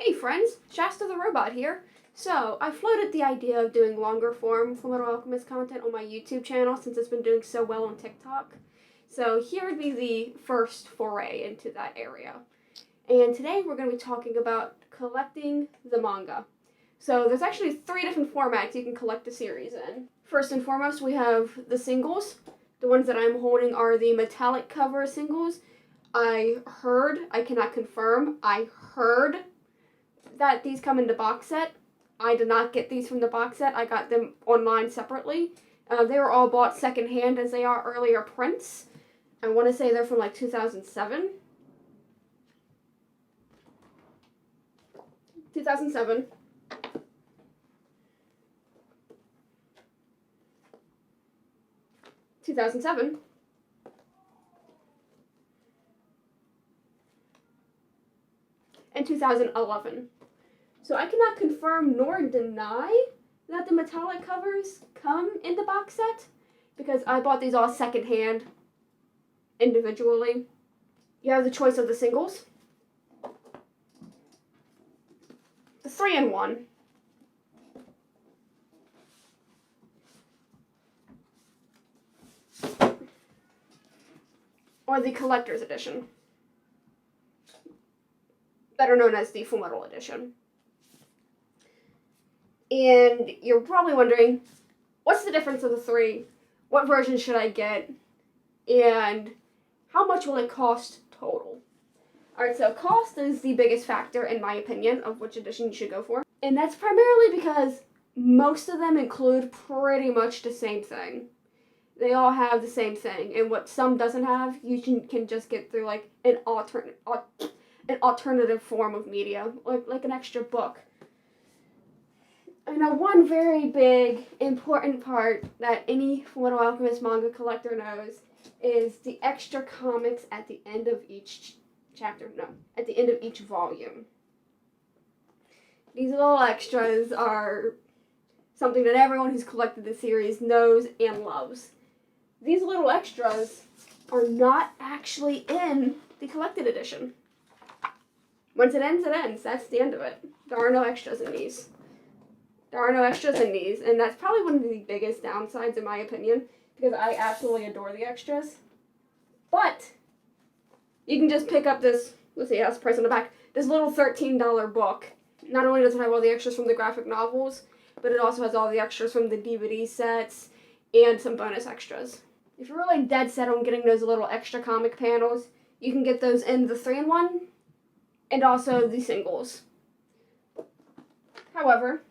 Hey friends, Shasta the Robot here. So, I floated the idea of doing longer form Fullmetal Alchemist content on my YouTube channel since it's been doing so well on TikTok. So here would be the first foray into that area. And today we're going to be talking about collecting the manga. So there's actually 3 different formats you can collect a series in. First and foremost, we have the singles. The ones that I'm holding are the metallic cover singles. I cannot confirm, I heard that these come in the box set. I did not get these from the box set. I got them online separately. They were all bought secondhand as they are earlier prints. I want to say they're from like 2007. 2007. And 2011. So I cannot confirm nor deny that the metallic covers come in the box set because I bought these all secondhand individually. You have the choice of the singles, the 3-in-1, or the collector's edition, better known as the Fullmetal Edition. And you're probably wondering, what's the difference of the 3? What version should I get? And how much will it cost total? Alright, so cost is the biggest factor, in my opinion, of which edition you should go for. And that's primarily because most of them include pretty much the same thing. They all have the same thing. And what some doesn't have, you can just get through like an alternative form of media, like an extra book. Now, one very big, important part that any Fullmetal Alchemist manga collector knows is the extra comics at the end of each at the end of each volume. These little extras are something that everyone who's collected the series knows and loves. These little extras are not actually in the collected edition. Once it ends, it ends. That's the end of it. There are no extras in these. And that's probably one of the biggest downsides, in my opinion, because I absolutely adore the extras. But you can just pick up this, let's see, that's the price on the back, this little $13 book. Not only does it have all the extras from the graphic novels, but it also has all the extras from the DVD sets and some bonus extras. If you're really dead set on getting those little extra comic panels, you can get those in the 3-in-1 and also the singles. However,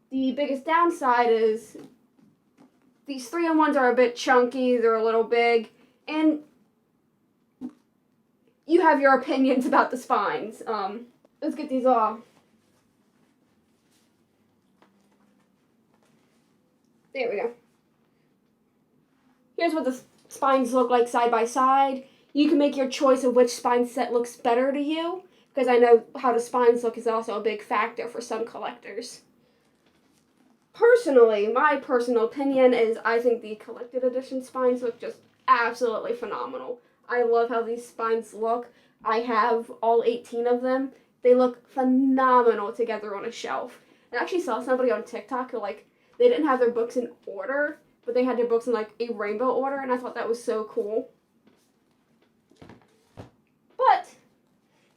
the biggest downside is these 3-in-1s are a bit chunky, they're a little big, and you have your opinions about the spines. Let's get these off. There we go. Here's what the spines look like side by side. You can make your choice of which spine set looks better to you, because I know how the spines look is also a big factor for some collectors. Personally, my personal opinion is I think the collected edition spines look just absolutely phenomenal. I love how these spines look. I have all 18 of them. They look phenomenal together on a shelf. I actually saw somebody on TikTok who, they didn't have their books in order, but they had their books in, a rainbow order, and I thought that was so cool. But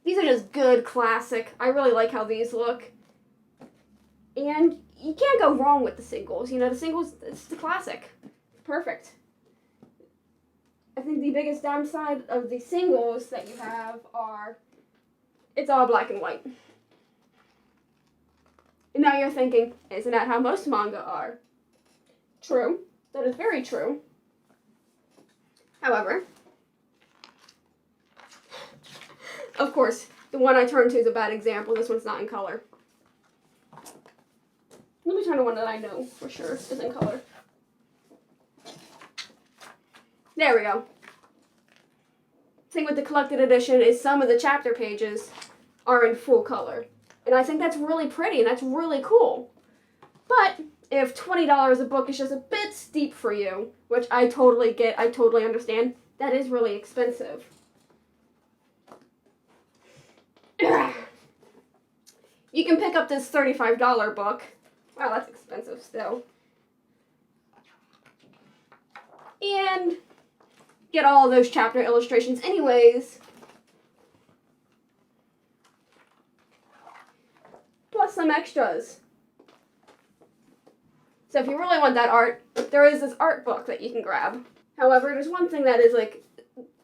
these are just good classic. I really like how these look. And you can't go wrong with the singles. You know, the singles, it's the classic. It's perfect. I think the biggest downside of the singles that you have are it's all black and white. And now you're thinking, isn't that how most manga are? True. That is very true. However, of course, the one I turned to is a bad example. This one's not in color. Let me turn to one that I know for sure is in color. There we go. The thing with the collected edition is some of the chapter pages are in full color. And I think that's really pretty and that's really cool. But if $20 a book is just a bit steep for you, which I totally get, I totally understand, that is really expensive. you can pick up this $35 book. Wow, that's expensive still. And get all those chapter illustrations anyways. Plus some extras. So if you really want that art, there is this art book that you can grab. However, there's one thing that is like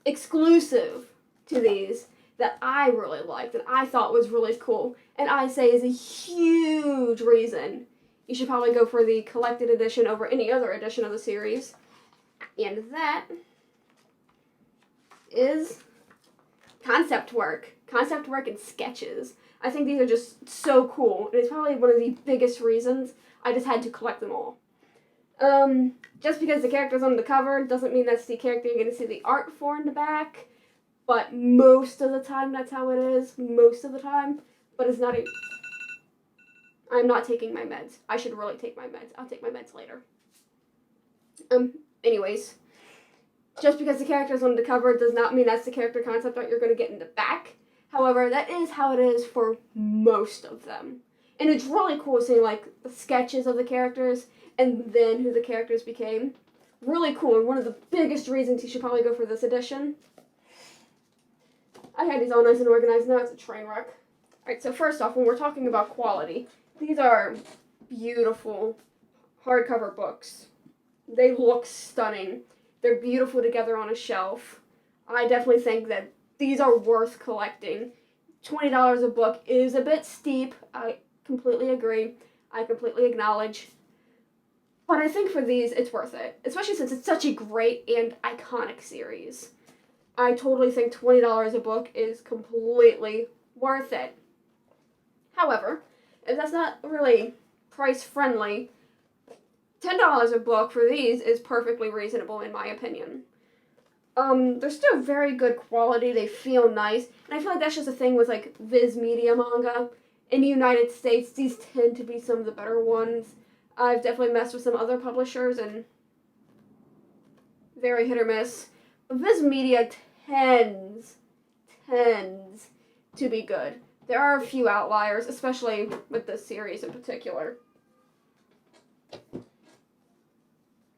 exclusive to these that I really liked and I thought was really cool, and I say is a huge reason you should probably go for the collected edition over any other edition of the series. And that is concept work and sketches. I think these are just so cool, and it's probably one of the biggest reasons I just had to collect them all. Just because the character's on the cover doesn't mean that's the character you're going to see the art for in the back, but most of the time that's how it is, most of the time, but it's not a... I'm not taking my meds. I should really take my meds. I'll take my meds later. Anyways, just because the character's on the cover does not mean that's the character concept art you're going to get in the back. However, that is how it is for most of them. And it's really cool seeing, like, the sketches of the characters and then who the characters became. Really cool, and one of the biggest reasons you should probably go for this edition. I had these all nice and organized, now it's a train wreck. Alright, so first off, when we're talking about quality, these are beautiful hardcover books. They look stunning. They're beautiful together on a shelf. I definitely think that these are worth collecting. $20 a book is a bit steep. I completely agree. I completely acknowledge. But I think for these, it's worth it. Especially since it's such a great and iconic series. I totally think $20 a book is completely worth it. However, if that's not really price friendly, $10 a book for these is perfectly reasonable in my opinion. They're still very good quality, they feel nice, and I feel like that's just a thing with like Viz Media manga. In the United States, these tend to be some of the better ones. I've definitely messed with some other publishers and very hit or miss. But Viz Media tends to be good. There are a few outliers, especially with this series in particular.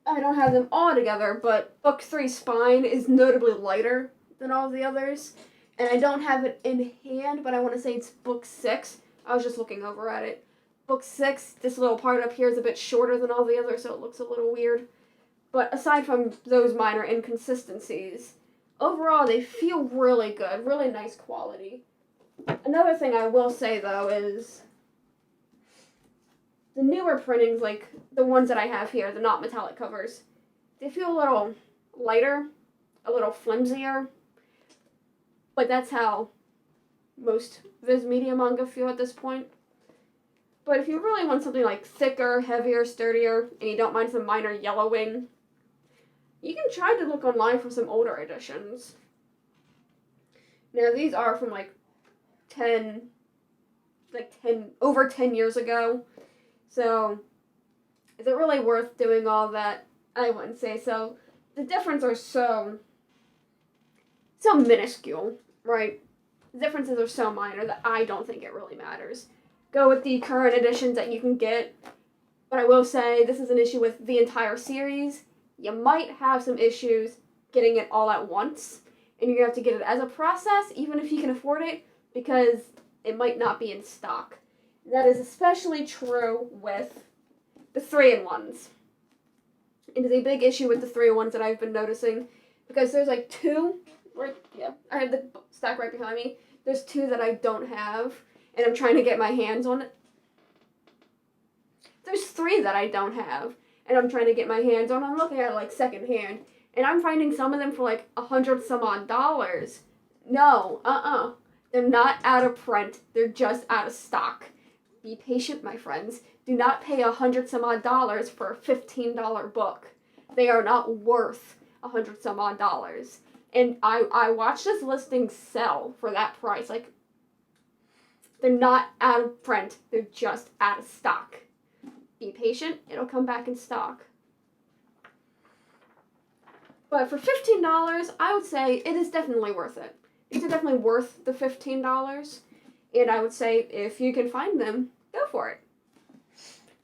I don't have them all together, but Book 3 Spine is notably lighter than all of the others. And I don't have it in hand, but I want to say it's Book 6. I was just looking over at it. Book 6, this little part up here is a bit shorter than all the others, so it looks a little weird. But aside from those minor inconsistencies, overall they feel really good, really nice quality. Another thing I will say, though, is the newer printings, like the ones that I have here, the not metallic covers, they feel a little lighter, a little flimsier, but that's how most Viz Media manga feel at this point. But if you really want something like thicker, heavier, sturdier, and you don't mind some minor yellowing, you can try to look online for some older editions. Now these are from over 10 years ago. So, is it really worth doing all that? I wouldn't say so. The differences are so minuscule, right? The differences are so minor that I don't think it really matters. Go with the current editions that you can get. But I will say, this is an issue with the entire series. You might have some issues getting it all at once. And you're going to have to get it as a process, even if you can afford it, because it might not be in stock. That is especially true with the 3-in-1s. It is a big issue with the 3-in-1s that I've been noticing, because there's like 2, I have the stack right behind me. There's 2 that I don't have, and I'm trying to get my hands on it. There's 3 that I don't have, and I'm trying to get my hands on. I'm looking at it like secondhand, and I'm finding some of them for like $100 some odd. No, They're not out of print. They're just out of stock. Be patient, my friends. Do not pay $100 some odd for a $15 book. They are not worth $100 some odd. And I watched this listing sell for that price. Like, they're not out of print. They're just out of stock. Be patient. It'll come back in stock. But for $15, I would say it is definitely worth it. These are definitely worth the $15. And I would say, if you can find them, go for it.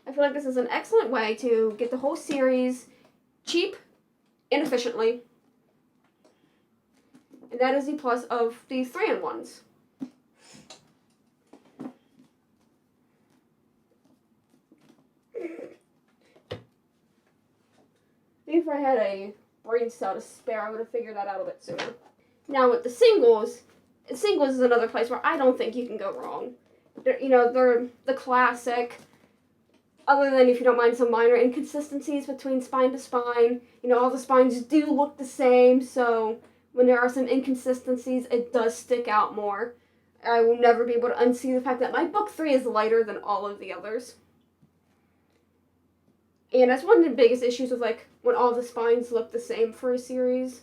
I feel like this is an excellent way to get the whole series cheap and efficiently. And that is the plus of the 3-in-1s. Maybe if I had a brain cell to spare, I would have figured that out a bit sooner. Now with the singles is another place where I don't think you can go wrong. They're the classic, other than if you don't mind some minor inconsistencies between spine to spine. All the spines do look the same, so when there are some inconsistencies, it does stick out more. I will never be able to unsee the fact that my book 3 is lighter than all of the others. And that's one of the biggest issues with, when all the spines look the same for a series.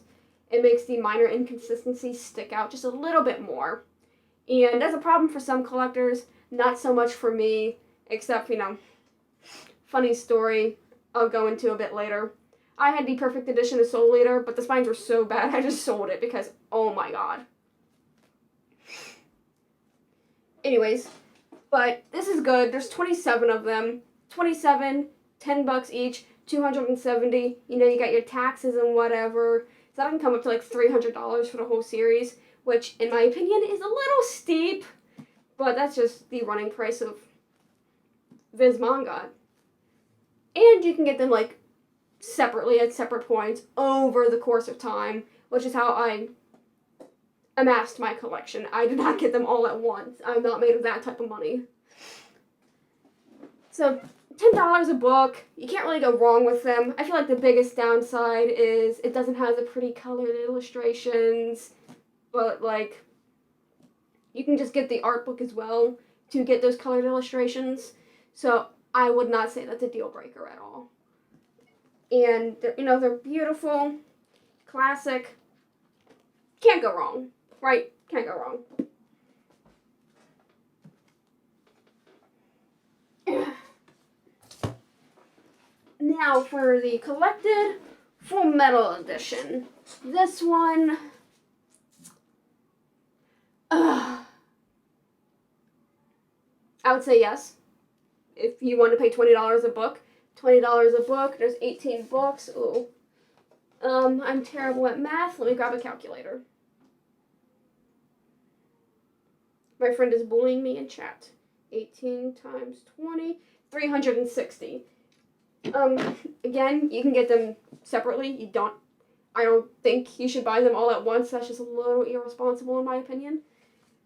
It makes the minor inconsistencies stick out just a little bit more. And that's a problem for some collectors, not so much for me, except, funny story I'll go into a bit later. I had the perfect edition of Soul Eater, but the spines were so bad I just sold it because, oh my god. Anyways, but this is good. There's 27 of them. 27, $10 each, 270. You got your taxes and whatever. So that can come up to like $300 for the whole series, which in my opinion is a little steep, but that's just the running price of Viz Manga. And you can get them separately at separate points over the course of time, which is how I amassed my collection. I did not get them all at once. I'm not made of that type of money. So $10 a book, you can't really go wrong with them. I feel like the biggest downside is it doesn't have the pretty colored illustrations, but you can just get the art book as well to get those colored illustrations. So I would not say that's a deal breaker at all. And they're beautiful, classic. Can't go wrong, right? Can't go wrong. Now for the collected Fullmetal Edition. This one, I would say yes. If you want to pay $20 a book. $20 a book, there's 18 books. Ooh. I'm terrible at math. Let me grab a calculator. My friend is bullying me in chat. 18 times 20, 360. Again, you can get them separately. I don't think you should buy them all at once. That's just a little irresponsible in my opinion.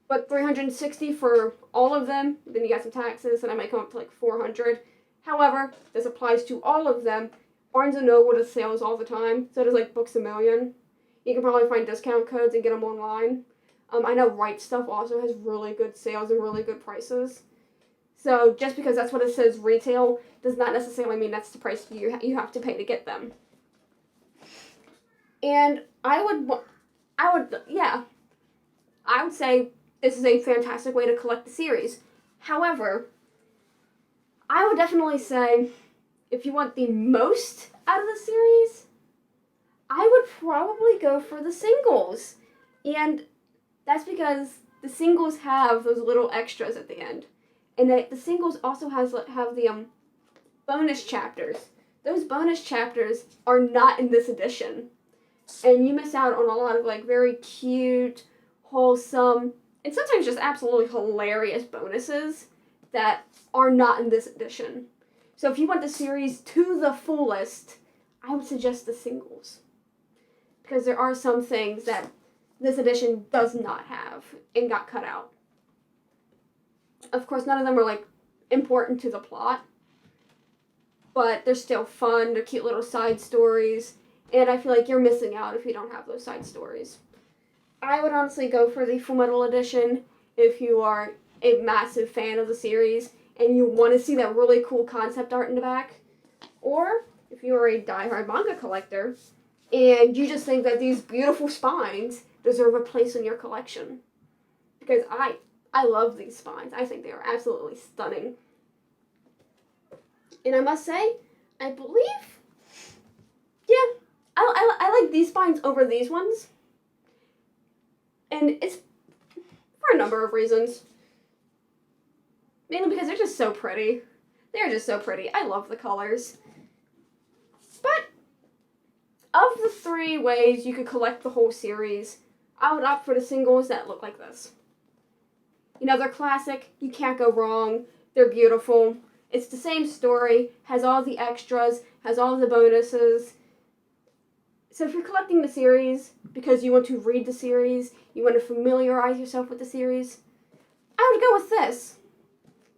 But 360 for all of them. Then you got some taxes, and I might come up to like 400. However, this applies to all of them. Barnes & Noble does sales all the time. So does Books A Million. You can probably find discount codes and get them online. I know Right Stuff also has really good sales and really good prices. So just because that's what it says retail does not necessarily mean that's the price you have to pay to get them. And I would say this is a fantastic way to collect the series. However, I would definitely say if you want the most out of the series, I would probably go for the singles. And that's because the singles have those little extras at the end. And the singles also have the bonus chapters. Those bonus chapters are not in this edition. And you miss out on a lot of very cute, wholesome, and sometimes just absolutely hilarious bonuses that are not in this edition. So if you want the series to the fullest, I would suggest the singles. Because there are some things that this edition does not have and got cut out. Of course, none of them are important to the plot, but they're still fun. They're cute little side stories, and I feel like you're missing out if you don't have those side stories. I would honestly go for the Fullmetal Edition if you are a massive fan of the series and you want to see that really cool concept art in the back, or if you are a diehard manga collector and you just think that these beautiful spines deserve a place in your collection. Because I love these spines. I think they are absolutely stunning. And I must say, I believe, I like these spines over these ones. And it's for a number of reasons. just so pretty. They're just so pretty. I love the colors. But of the 3 ways you could collect the whole series, I would opt for the singles that look like this. You know, they're classic. You can't go wrong. They're beautiful. It's the same story, has all the extras, has all the bonuses. So if you're collecting the series because you want to read the series, you want to familiarize yourself with the series, I would go with this.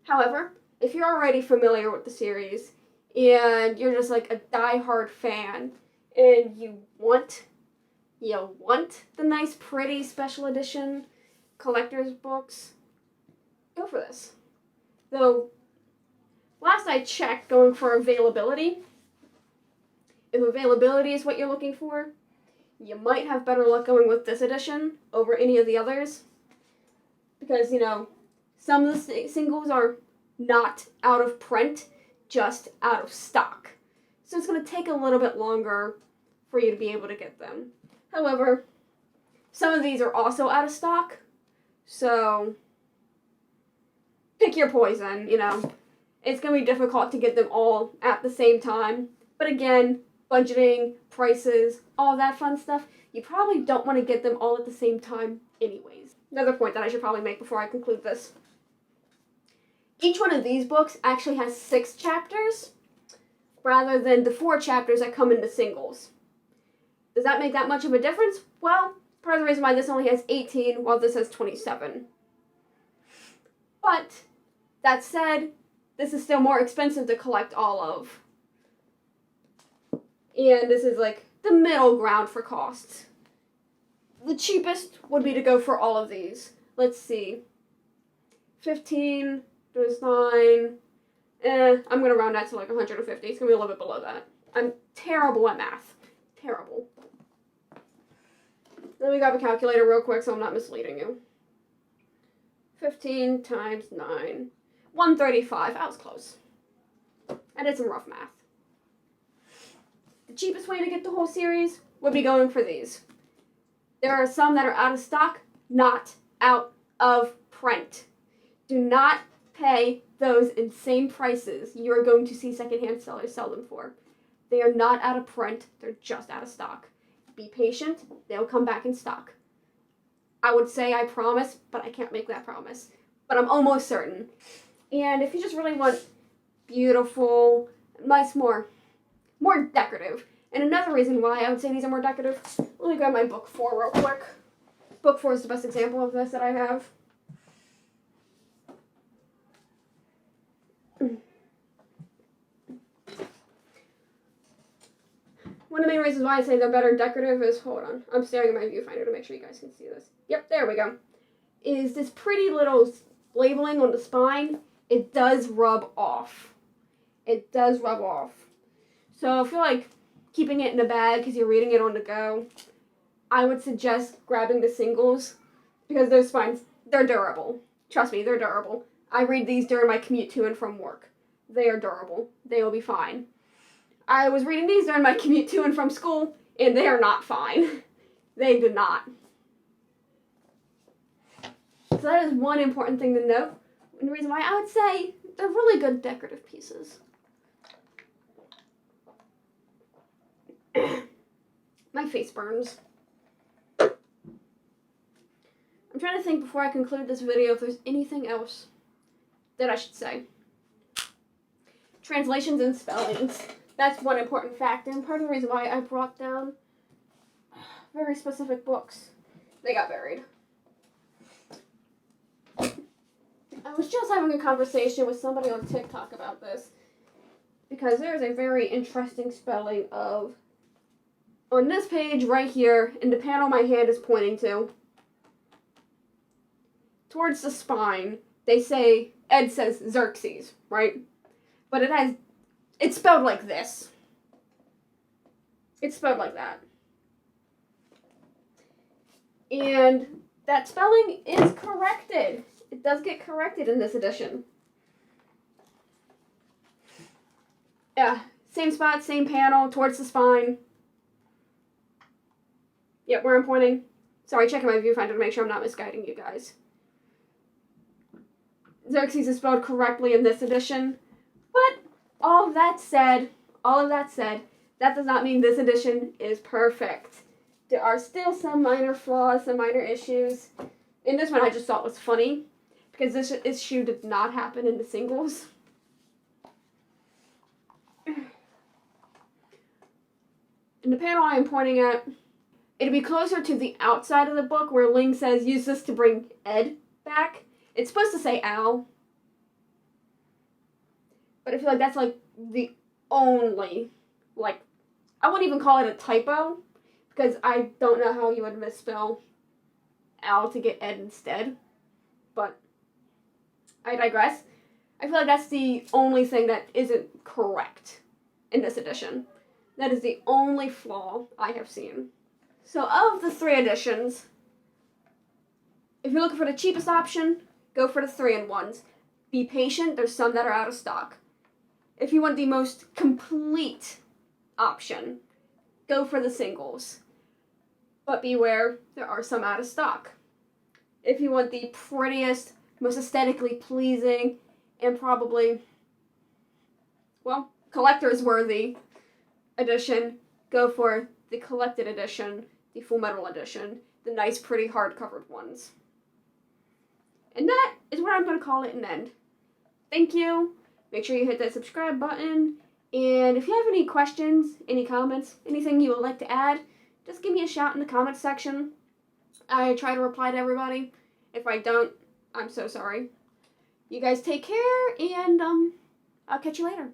However, if you're already familiar with the series and you're just like a die-hard fan and you want the nice, pretty special edition collector's books, go for this. Though, last I checked, going for availability, if availability is what you're looking for, you might have better luck going with this edition over any of the others. Because, you know, some of the singles are not out of print, just out of stock. So it's going to take a little bit longer for you to be able to get them. However, some of these are also out of stock, so pick your poison, you know. It's going to be difficult to get them all at the same time. But again, budgeting, prices, all that fun stuff, you probably don't want to get them all at the same time anyways. Another point that I should probably make before I conclude this. Each one of these books actually has 6 chapters, rather than the 4 chapters that come in the singles. Does that make that much of a difference? Well, part of the reason why this only has 18, while this has 27. But, that said, this is still more expensive to collect all of. And this is like the middle ground for costs. The cheapest would be to go for all of these. Let's see. 15, there's 9. I'm going to round that to like 150. It's going to be a little bit below that. I'm terrible at math. Terrible. Let me grab a calculator real quick so I'm not misleading you. 15 times 9. 135. I was close. I did some rough math. The cheapest way to get the whole series would be going for these. There are some that are out of stock, not out of print. Do not pay those insane prices you are going to see secondhand sellers sell them for. They are not out of print, they're just out of stock. Be patient, they'll come back in stock. I would say I promise, but I can't make that promise. But I'm almost certain. And if you just really want beautiful, nice, more decorative. And another reason why I would say these are more decorative, let me grab my book 4 real quick. Book 4 is the best example of this that I have. One of the main reasons why I say they're better decorative is, hold on, I'm staring at my viewfinder to make sure you guys can see this. Yep, there we go. Is this pretty little labeling on the spine. It does rub off. It does rub off. So if you're like keeping it in a bag because you're reading it on the go, I would suggest grabbing the singles because those spines, they're durable. Trust me, they're durable. I read these during my commute to and from work. They are durable. They will be fine. I was reading these during my commute to and from school, and they are not fine. They do not. So that is one important thing to note. And the reason why I would say they're really good decorative pieces. My face burns. I'm trying to think before I conclude this video if there's anything else that I should say. Translations and spellings. That's one important factor, and part of the reason why I brought down very specific books. They got buried. I was just having a conversation with somebody on TikTok about this, because there's a very interesting spelling of, on this page right here, in the panel my hand is pointing to, towards the spine, they say, Ed says Xerxes, right? But it's spelled like this. It's spelled like that. And that spelling is corrected. It does get corrected in this edition. Yeah, same spot, same panel, towards the spine. Yep, where I'm pointing. Sorry, checking my viewfinder to make sure I'm not misguiding you guys. Xerxes is spelled correctly in this edition. But all of that said, that does not mean this edition is perfect. There are still some minor flaws, some minor issues. In this one, I just thought was funny, because this issue did not happen in the singles. In the panel I am pointing at, it'll be closer to the outside of the book where Ling says, use this to bring Ed back. It's supposed to say Al. But I feel like that's like the only, like, I wouldn't even call it a typo, because I don't know how you would misspell Al to get Ed instead. But I digress. I feel like that's the only thing that isn't correct in this edition. That is the only flaw I have seen. So of the 3 editions, if you're looking for the cheapest option, go for the 3-in-1s. Be patient, there's some that are out of stock. If you want the most complete option, go for the singles. But beware, there are some out of stock. If you want the prettiest, most aesthetically pleasing, and probably, well, collector's worthy edition, go for the collected edition, the Fullmetal Edition, the nice, pretty, hard-covered ones. And that is where I'm going to call it an end. Thank you. Make sure you hit that subscribe button. And if you have any questions, any comments, anything you would like to add, just give me a shout in the comments section. I try to reply to everybody. If I don't, I'm so sorry. You guys take care, and I'll catch you later.